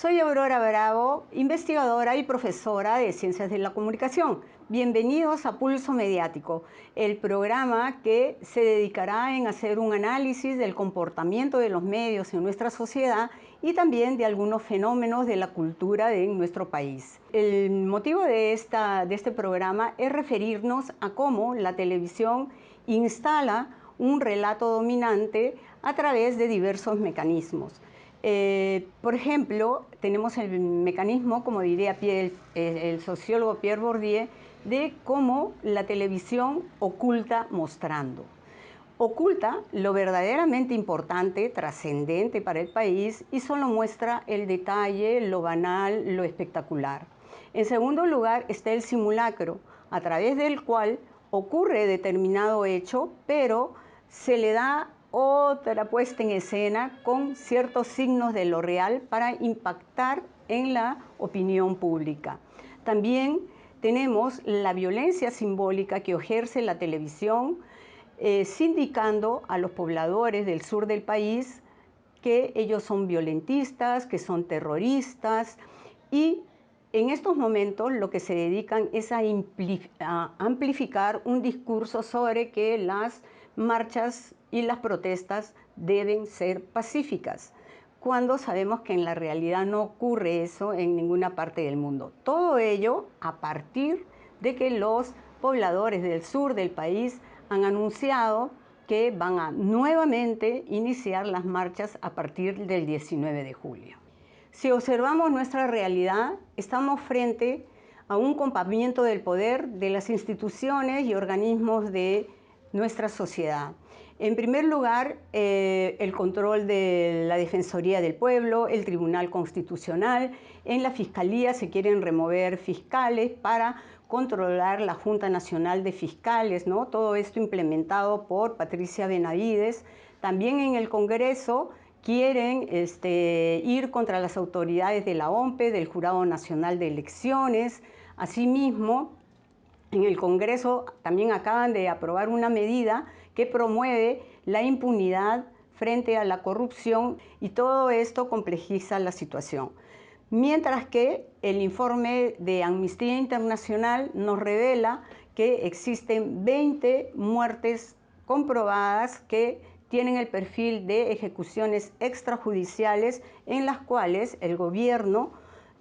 Soy Aurora Bravo, investigadora y profesora de Ciencias de la Comunicación. Bienvenidos a Pulso Mediático, el programa que se dedicará en hacer un análisis del comportamiento de los medios en nuestra sociedad y también de algunos fenómenos de la cultura de nuestro país. El motivo de este programa es referirnos a cómo la televisión instala un relato dominante a través de diversos mecanismos. Por ejemplo, tenemos el mecanismo, como diría el sociólogo Pierre Bourdieu, de cómo la televisión oculta mostrando. Oculta lo verdaderamente importante, trascendente para el país y solo muestra el detalle, lo banal, lo espectacular. En segundo lugar está el simulacro, a través del cual ocurre determinado hecho, pero se le da otra puesta en escena con ciertos signos de lo real para impactar en la opinión pública. También tenemos la violencia simbólica que ejerce la televisión, sindicando a los pobladores del sur del país que ellos son violentistas, que son terroristas, y en estos momentos lo que se dedican es a amplificar un discurso sobre que las marchas y las protestas deben ser pacíficas, cuando sabemos que en la realidad no ocurre eso en ninguna parte del mundo. Todo ello a partir de que los pobladores del sur del país han anunciado que van a nuevamente iniciar las marchas a partir del 19 de julio. Si observamos nuestra realidad, estamos frente a un compactamiento del poder de las instituciones y organismos de nuestra sociedad. En primer lugar, el control de la Defensoría del Pueblo, el Tribunal Constitucional. En la Fiscalía se quieren remover fiscales para controlar la Junta Nacional de Fiscales, ¿no? Todo esto implementado por Patricia Benavides. También en el Congreso quieren ir contra las autoridades de la OMPE, del Jurado Nacional de Elecciones. Asimismo, en el Congreso también acaban de aprobar una medida que promueve la impunidad frente a la corrupción y todo esto complejiza la situación. Mientras que el informe de Amnistía Internacional nos revela que existen 20 muertes comprobadas que tienen el perfil de ejecuciones extrajudiciales en las cuales el gobierno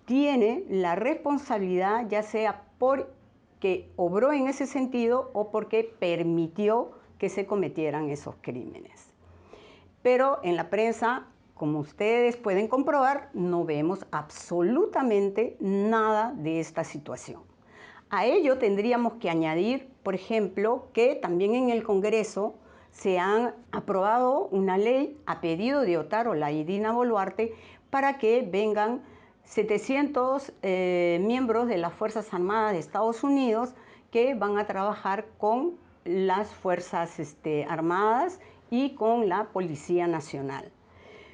tiene la responsabilidad, ya sea porque obró en ese sentido o porque permitió que se cometieran esos crímenes. Pero en la prensa, como ustedes pueden comprobar, no vemos absolutamente nada de esta situación. A ello tendríamos que añadir, por ejemplo, que también en el Congreso se han aprobado una ley a pedido de Otárola y Dina Boluarte para que vengan 700 miembros de las Fuerzas Armadas de Estados Unidos que van a trabajar con las Fuerzas Armadas y con la Policía Nacional.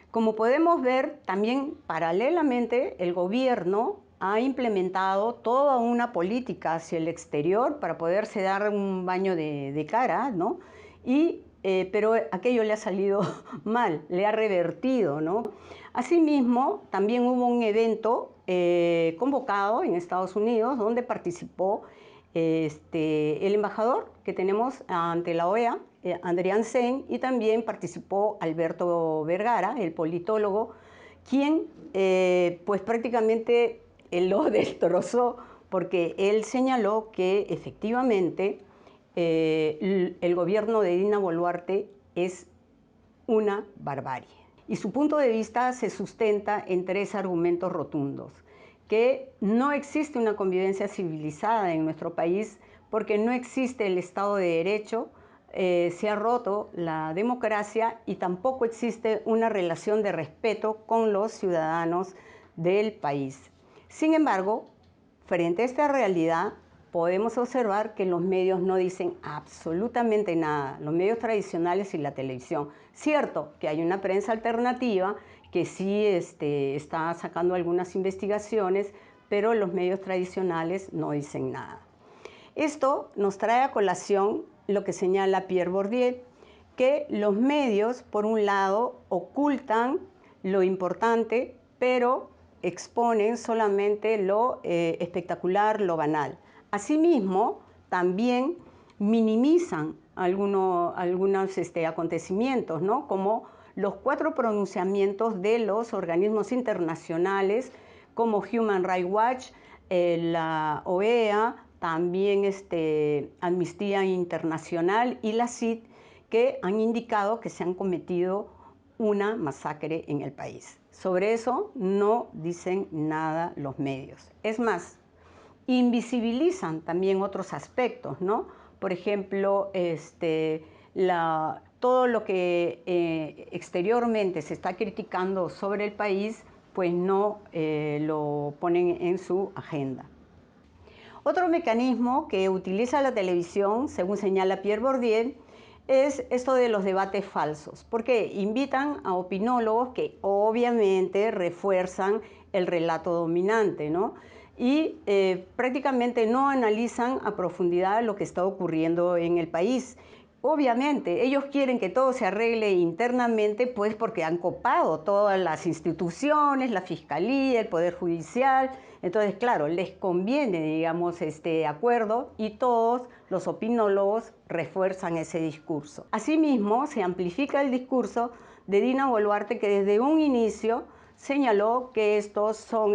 Como podemos ver, también paralelamente el gobierno ha implementado toda una política hacia el exterior para poderse dar un baño de cara, ¿no? Pero aquello le ha salido mal, le ha revertido, ¿no? Asimismo, también hubo un evento convocado en Estados Unidos donde participó el embajador que tenemos ante la OEA, Adrián Sen, y también participó Alberto Vergara, el politólogo, quien pues prácticamente lo destrozó porque él señaló que efectivamente el gobierno de Dina Boluarte es una barbarie. Y su punto de vista se sustenta en 3 argumentos rotundos: que no existe una convivencia civilizada en nuestro país porque no existe el Estado de Derecho, se ha roto la democracia y tampoco existe una relación de respeto con los ciudadanos del país. Sin embargo, frente a esta realidad, podemos observar que los medios no dicen absolutamente nada, los medios tradicionales y la televisión. Cierto que hay una prensa alternativa que sí está sacando algunas investigaciones, pero los medios tradicionales no dicen nada. Esto nos trae a colación lo que señala Pierre Bourdieu, que los medios, por un lado, ocultan lo importante, pero exponen solamente lo espectacular, lo banal. Asimismo, también minimizan algunos acontecimientos, ¿no? Como los 4 pronunciamientos de los organismos internacionales como Human Rights Watch, la OEA, también Amnistía Internacional y la CID, que han indicado que se han cometido una masacre en el país. Sobre eso no dicen nada los medios. Es más, invisibilizan también otros aspectos, ¿no? Por ejemplo, todo lo que exteriormente se está criticando sobre el país, pues no lo ponen en su agenda. Otro mecanismo que utiliza la televisión, según señala Pierre Bourdieu, es esto de los debates falsos, porque invitan a opinólogos que obviamente refuerzan el relato dominante, ¿no? Y prácticamente no analizan a profundidad lo que está ocurriendo en el país. Obviamente, ellos quieren que todo se arregle internamente, pues porque han copado todas las instituciones, la Fiscalía, el Poder Judicial. Entonces, claro, les conviene, digamos, este acuerdo y todos los opinólogos refuerzan ese discurso. Asimismo, se amplifica el discurso de Dina Boluarte, que desde un inicio señaló que estos son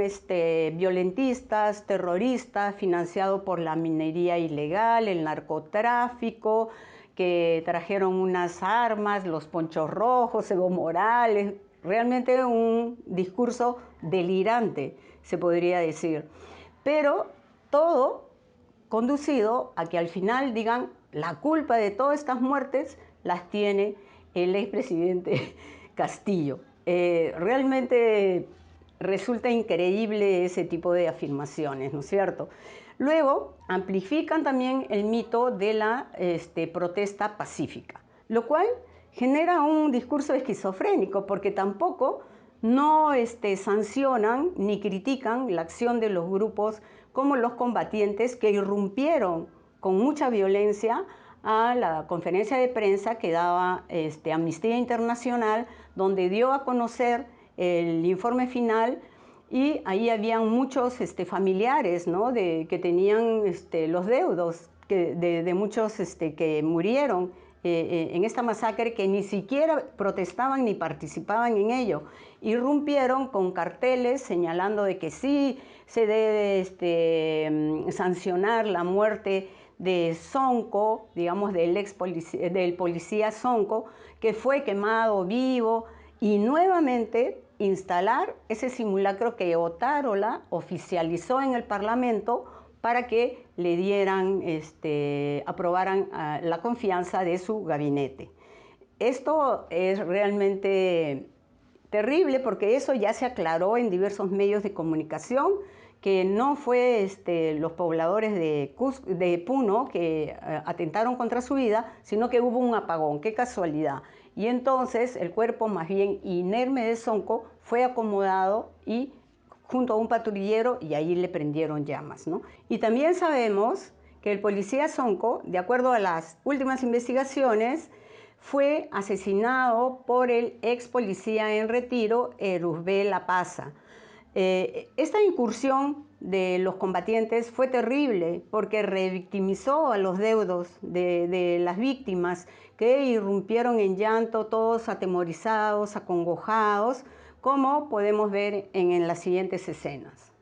violentistas, terroristas, financiados por la minería ilegal, el narcotráfico, que trajeron unas armas, los ponchos rojos, Evo Morales, realmente un discurso delirante, se podría decir. Pero todo conducido a que al final digan la culpa de todas estas muertes las tiene el expresidente Castillo. Realmente resulta increíble ese tipo de afirmaciones, ¿no es cierto? Luego, amplifican también el mito de la protesta pacífica, lo cual genera un discurso esquizofrénico, porque tampoco no sancionan ni critican la acción de los grupos como los combatientes que irrumpieron con mucha violencia a la conferencia de prensa que daba Amnistía Internacional, donde dio a conocer el informe final, y ahí habían muchos familiares, ¿no? que tenían los deudos de muchos que murieron en esta masacre, que ni siquiera protestaban ni participaban en ello. Irrumpieron con carteles señalando de que sí se debe sancionar la muerte de Sonco, digamos del policía Sonco, que fue quemado vivo, y nuevamente instalar ese simulacro que Otárola oficializó en el Parlamento para que le dieran, aprobaran la confianza de su gabinete. Esto es realmente terrible, porque eso ya se aclaró en diversos medios de comunicación, que no fue los pobladores de Puno que atentaron contra su vida, sino que hubo un apagón. ¡Qué casualidad! Y entonces el cuerpo más bien inerme de Sonco fue acomodado y junto a un patrullero, y ahí le prendieron llamas, ¿no? Y también sabemos que el policía Sonco, de acuerdo a las últimas investigaciones, fue asesinado por el ex policía en retiro, Eruzbé La Paza. Esta incursión de los combatientes fue terrible, porque revictimizó a los deudos de las víctimas, que irrumpieron en llanto, todos atemorizados, acongojados, como podemos ver en las siguientes escenas.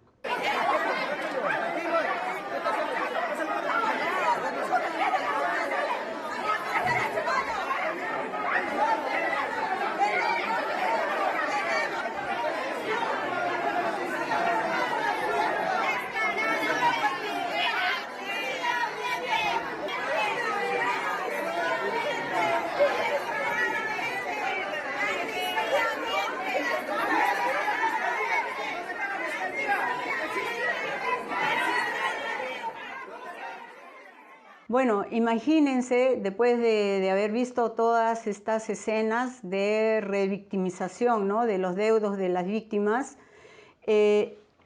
Bueno, imagínense, después de haber visto todas estas escenas de revictimización, ¿no?, de los deudos de las víctimas,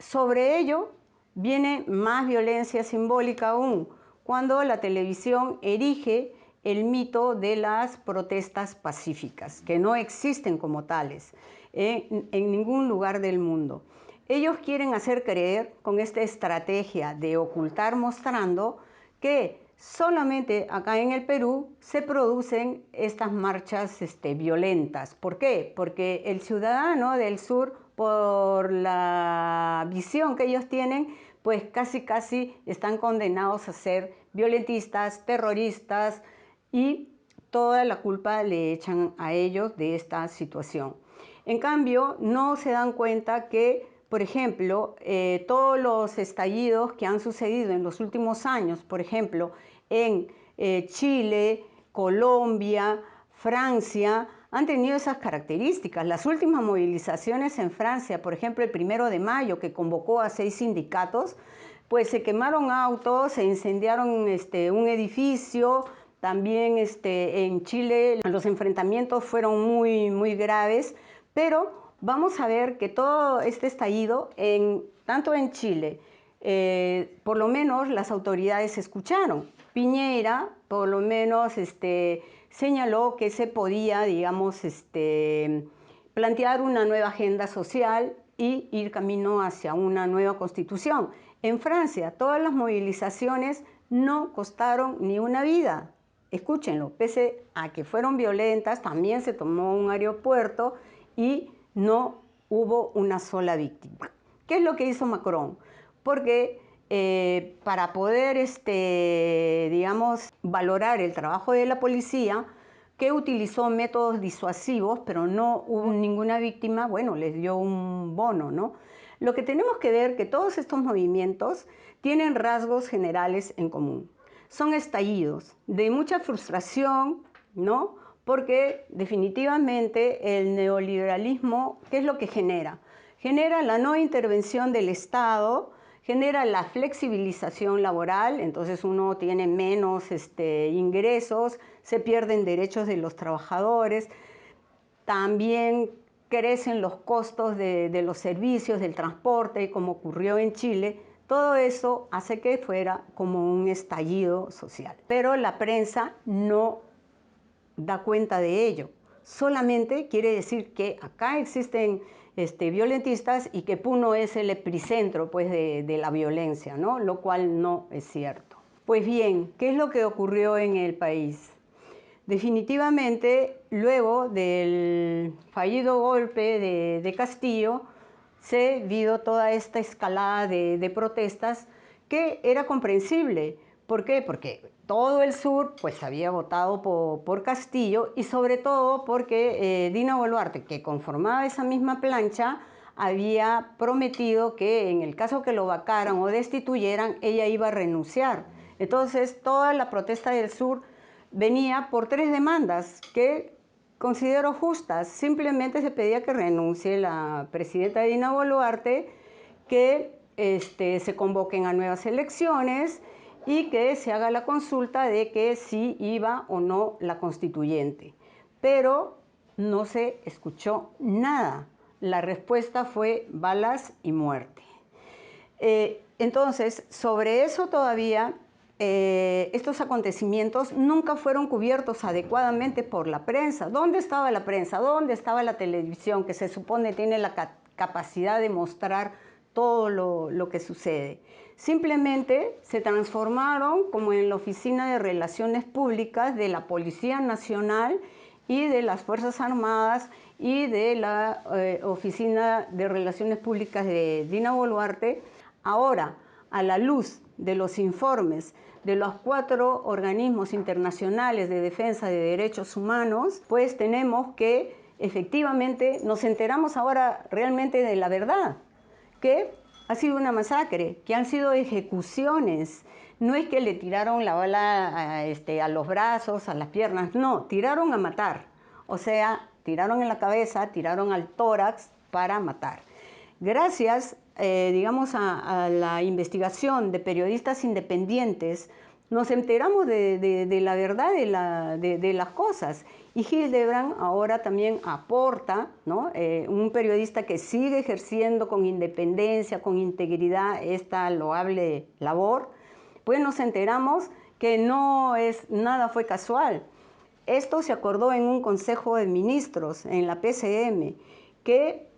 sobre ello viene más violencia simbólica aún, cuando la televisión erige el mito de las protestas pacíficas, que no existen como tales en ningún lugar del mundo. Ellos quieren hacer creer con esta estrategia de ocultar mostrando que solamente acá en el Perú se producen estas marchas violentas. ¿Por qué? Porque el ciudadano del sur, por la visión que ellos tienen, pues casi están condenados a ser violentistas, terroristas, y toda la culpa le echan a ellos de esta situación. En cambio, no se dan cuenta que, por ejemplo, todos los estallidos que han sucedido en los últimos años, por ejemplo, en Chile, Colombia, Francia, han tenido esas características. Las últimas movilizaciones en Francia, por ejemplo, el 1 de mayo, que convocó a 6 sindicatos, pues se quemaron autos, se incendiaron un edificio. También en Chile los enfrentamientos fueron muy graves, pero vamos a ver que todo este estallido, tanto en Chile, por lo menos las autoridades escucharon. Piñera, por lo menos, señaló que se podía, digamos, plantear una nueva agenda social y ir camino hacia una nueva constitución. En Francia, todas las movilizaciones no costaron ni una vida. Escúchenlo, pese a que fueron violentas, también se tomó un aeropuerto y no hubo una sola víctima. ¿Qué es lo que hizo Macron? Porque para poder, digamos, valorar el trabajo de la policía, que utilizó métodos disuasivos, pero no hubo ninguna víctima, bueno, les dio un bono, ¿no? Lo que tenemos que ver que todos estos movimientos tienen rasgos generales en común. Son estallidos de mucha frustración, ¿no? Porque definitivamente el neoliberalismo, ¿qué es lo que genera? Genera la no intervención del Estado, genera la flexibilización laboral, entonces uno tiene menos ingresos, se pierden derechos de los trabajadores, también crecen los costos de los servicios, del transporte, como ocurrió en Chile. Todo eso hace que fuera como un estallido social. Pero la prensa no da cuenta de ello. Solamente quiere decir que acá existen violentistas y que Puno es el epicentro pues, de la violencia, ¿no? Lo cual no es cierto. Pues bien, ¿qué es lo que ocurrió en el país? Definitivamente, luego del fallido golpe de Castillo, se vio toda esta escalada de protestas que era comprensible. ¿Por qué? Porque todo el sur pues había votado por Castillo, y sobre todo porque Dina Boluarte, que conformaba esa misma plancha, había prometido que en el caso que lo vacaran o destituyeran, ella iba a renunciar. Entonces toda la protesta del sur venía por 3 demandas que considero justas. Simplemente se pedía que renuncie la presidenta Dina Boluarte, que se convoquen a nuevas elecciones y que se haga la consulta de que si iba o no la constituyente. Pero no se escuchó nada. La respuesta fue balas y muerte. Entonces, sobre eso todavía, estos acontecimientos nunca fueron cubiertos adecuadamente por la prensa. ¿Dónde estaba la prensa? ¿Dónde estaba la televisión, que se supone tiene la capacidad de mostrar todo lo que sucede? Simplemente se transformaron como en la Oficina de Relaciones Públicas de la Policía Nacional y de las Fuerzas Armadas y de la Oficina de Relaciones Públicas de Dina Boluarte. Ahora, a la luz de los informes de los 4 organismos internacionales de defensa de derechos humanos, pues tenemos que efectivamente nos enteramos ahora realmente de la verdad, que ha sido una masacre, que han sido ejecuciones. No es que le tiraron la bala a los brazos, a las piernas, no, tiraron a matar. O sea, tiraron en la cabeza, tiraron al tórax para matar. Gracias, digamos, a la investigación de periodistas independientes, nos enteramos de la verdad de las cosas. Y Hildebrand ahora también aporta, ¿no? Un periodista que sigue ejerciendo con independencia, con integridad esta loable labor. Pues nos enteramos que nada fue casual. Esto se acordó en un consejo de ministros, en la PCM, que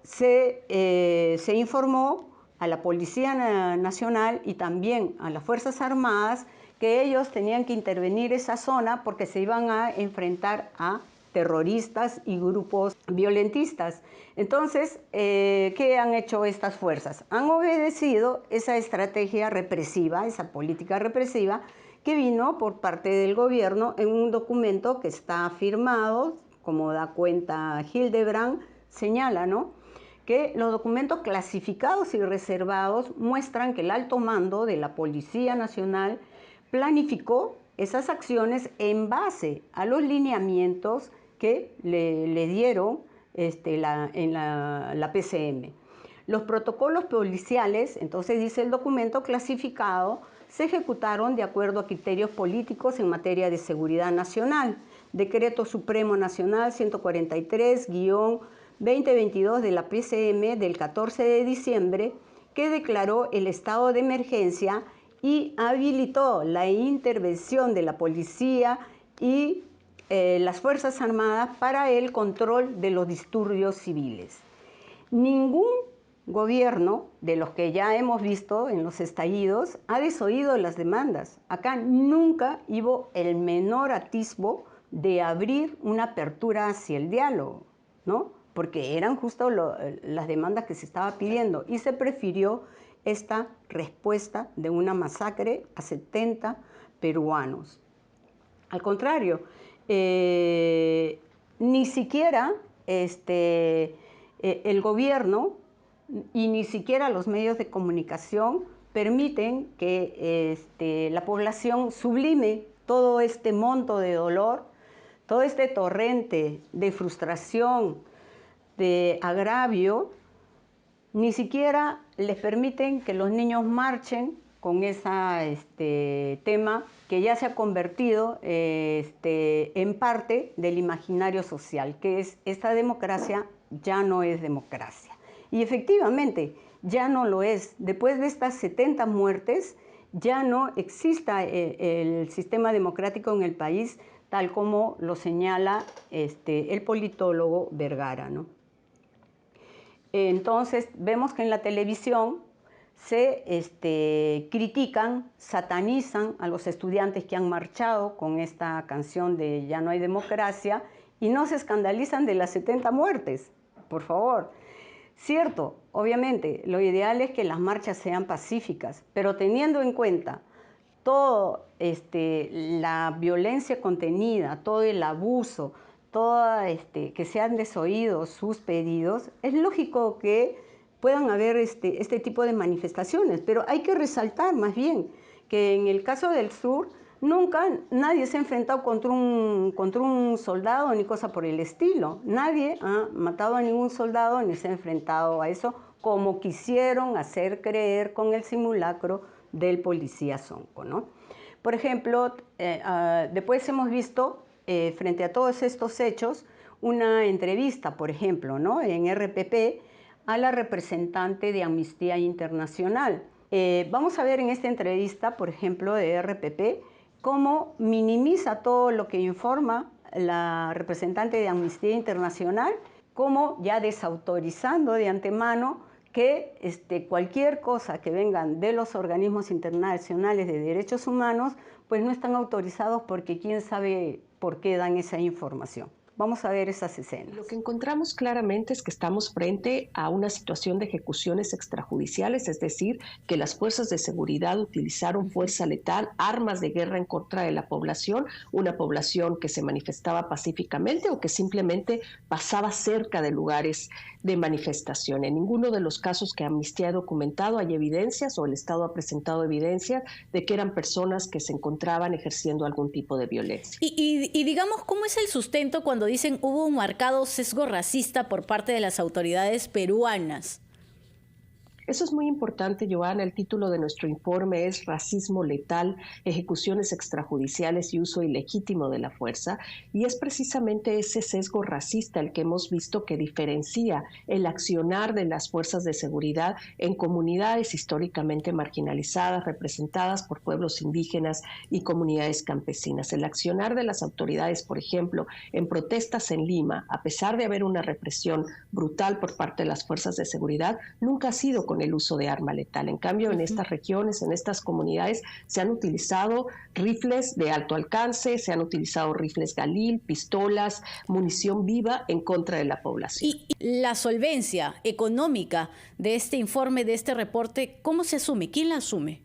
se informó a la Policía Nacional y también a las Fuerzas Armadas que ellos tenían que intervenir esa zona porque se iban a enfrentar a terroristas y grupos violentistas. Entonces, ¿qué han hecho estas fuerzas? Han obedecido esa estrategia represiva, esa política represiva que vino por parte del gobierno en un documento que está firmado, como da cuenta Hildebrand, señala, ¿no?, que los documentos clasificados y reservados muestran que el alto mando de la Policía Nacional planificó esas acciones en base a los lineamientos que le dieron la PCM. Los protocolos policiales, entonces dice el documento clasificado, se ejecutaron de acuerdo a criterios políticos en materia de seguridad nacional. Decreto Supremo Nacional 143-2022 de la PCM del 14 de diciembre, que declaró el estado de emergencia y habilitó la intervención de la policía y las Fuerzas Armadas para el control de los disturbios civiles. Ningún gobierno de los que ya hemos visto en los estallidos ha desoído las demandas. Acá nunca hubo el menor atisbo de abrir una apertura hacia el diálogo, ¿no?, porque eran justo las demandas que se estaba pidiendo y se prefirió esta respuesta de una masacre a 70 peruanos. Al contrario, ni siquiera el gobierno y ni siquiera los medios de comunicación permiten que la población sublime todo este monto de dolor, todo este torrente de frustración, de agravio. Ni siquiera les permiten que los niños marchen con ese tema que ya se ha convertido en parte del imaginario social, que es esta democracia ya no es democracia. Y efectivamente, ya no lo es. Después de estas 70 muertes, ya no exista el sistema democrático en el país, tal como lo señala el politólogo Vergara, ¿no? Entonces, vemos que en la televisión se critican, satanizan a los estudiantes que han marchado con esta canción de Ya no hay democracia y no se escandalizan de las 70 muertes, por favor. Cierto, obviamente, lo ideal es que las marchas sean pacíficas, pero teniendo en cuenta toda la violencia contenida, todo el abuso, que sean desoídos sus pedidos, es lógico que puedan haber este tipo de manifestaciones, pero hay que resaltar más bien que en el caso del sur nunca nadie se ha enfrentado contra un soldado ni cosa por el estilo. Nadie ha matado a ningún soldado ni se ha enfrentado a eso como quisieron hacer creer con el simulacro del policía Sonko, ¿no? Por ejemplo, después hemos visto, frente a todos estos hechos, una entrevista, por ejemplo, ¿no?, en RPP a la representante de Amnistía Internacional. Vamos a ver en esta entrevista, por ejemplo, de RPP, cómo minimiza todo lo que informa la representante de Amnistía Internacional, como ya desautorizando de antemano que cualquier cosa que vengan de los organismos internacionales de derechos humanos, pues no están autorizados porque quién sabe por qué dan esa información. Vamos a ver esas escenas. Lo que encontramos claramente es que estamos frente a una situación de ejecuciones extrajudiciales, es decir, que las fuerzas de seguridad utilizaron fuerza letal, armas de guerra en contra de la población, una población que se manifestaba pacíficamente o que simplemente pasaba cerca de lugares de manifestación. En ninguno de los casos que Amnistía ha documentado hay evidencias o el Estado ha presentado evidencias de que eran personas que se encontraban ejerciendo algún tipo de violencia. Y digamos, ¿cómo es el sustento cuando dicen hubo un marcado sesgo racista por parte de las autoridades peruanas? Eso es muy importante, Joana. El título de nuestro informe es Racismo letal, ejecuciones extrajudiciales y uso ilegítimo de la fuerza. Y es precisamente ese sesgo racista el que hemos visto que diferencia el accionar de las fuerzas de seguridad en comunidades históricamente marginalizadas, representadas por pueblos indígenas y comunidades campesinas. El accionar de las autoridades, por ejemplo, en protestas en Lima, a pesar de haber una represión brutal por parte de las fuerzas de seguridad, nunca ha sido con el uso de arma letal. En cambio, en estas regiones, en estas comunidades, se han utilizado rifles de alto alcance, se han utilizado rifles Galil, pistolas, munición viva en contra de la población. Y la solvencia económica de este informe, de este reporte, ¿cómo se asume? ¿Quién la asume?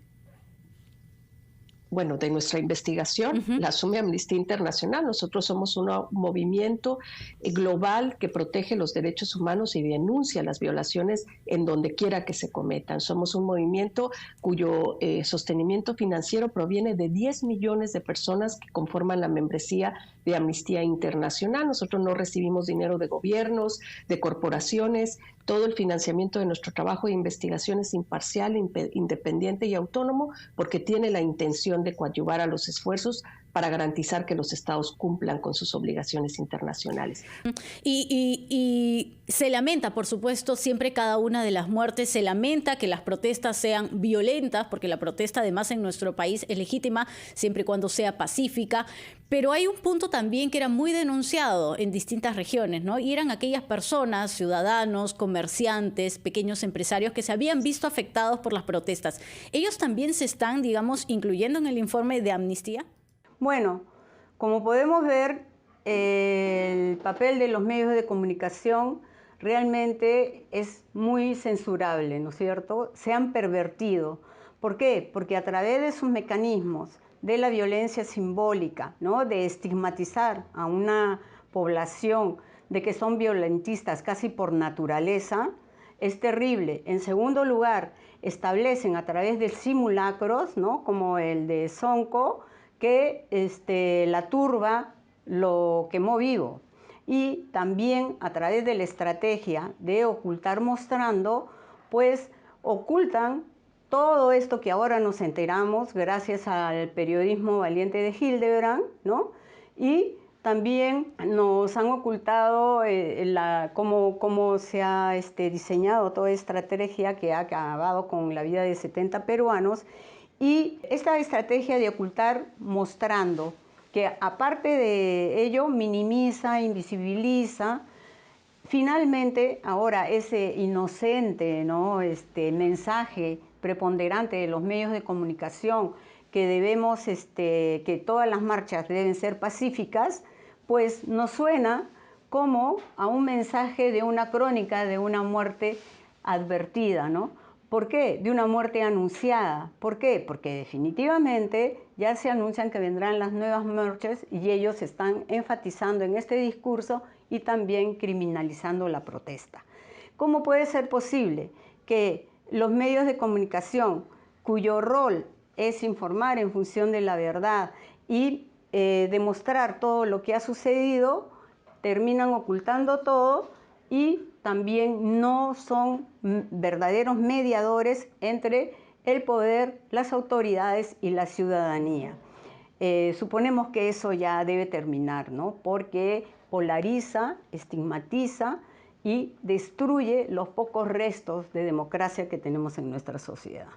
Bueno, de nuestra investigación, la asume Amnistía Internacional. Nosotros somos un movimiento global que protege los derechos humanos y denuncia las violaciones en donde quiera que se cometan. Somos un movimiento cuyo sostenimiento financiero proviene de 10 millones de personas que conforman la membresía de Amnistía Internacional. Nosotros no recibimos dinero de gobiernos, de corporaciones. Todo el financiamiento de nuestro trabajo de investigación es imparcial, independiente y autónomo, porque tiene la intención de coadyuvar a los esfuerzos para garantizar que los estados cumplan con sus obligaciones internacionales. Y se lamenta, por supuesto, siempre cada una de las muertes, se lamenta que las protestas sean violentas, porque la protesta además en nuestro país es legítima siempre y cuando sea pacífica, pero hay un punto también que era muy denunciado en distintas regiones, ¿no? Y eran aquellas personas, ciudadanos, comerciantes, pequeños empresarios que se habían visto afectados por las protestas. ¿Ellos también se están, digamos, incluyendo en el informe de Amnistía? Bueno, como podemos ver, el papel de los medios de comunicación realmente es muy censurable, ¿no es cierto? Se han pervertido. ¿Por qué? Porque a través de sus mecanismos de la violencia simbólica, ¿no? De estigmatizar a una población de que son violentistas casi por naturaleza, es terrible. En segundo lugar, establecen a través de simulacros, ¿no? Como el de Sonco, que la turba lo quemó vivo. Y también a través de la estrategia de ocultar mostrando, pues ocultan todo esto que ahora nos enteramos gracias al periodismo valiente de Hildebrand, ¿no? Y también nos han ocultado cómo se ha diseñado toda estrategia que ha acabado con la vida de 70 peruanos. Y esta estrategia de ocultar mostrando, que aparte de ello minimiza, invisibiliza, finalmente ahora ese inocente, ¿no? Mensaje preponderante de los medios de comunicación que debemos, que todas las marchas deben ser pacíficas, pues nos suena como a un mensaje de una crónica de una muerte advertida, ¿no? ¿Por qué? De una muerte anunciada. ¿Por qué? Porque definitivamente ya se anuncian que vendrán las nuevas marchas y ellos están enfatizando en este discurso y también criminalizando la protesta. ¿Cómo puede ser posible que los medios de comunicación, cuyo rol es informar en función de la verdad y demostrar todo lo que ha sucedido, terminan ocultando todo y también no son verdaderos mediadores entre el poder, las autoridades y la ciudadanía? Suponemos que eso ya debe terminar, ¿no? Porque polariza, estigmatiza y destruye los pocos restos de democracia que tenemos en nuestra sociedad.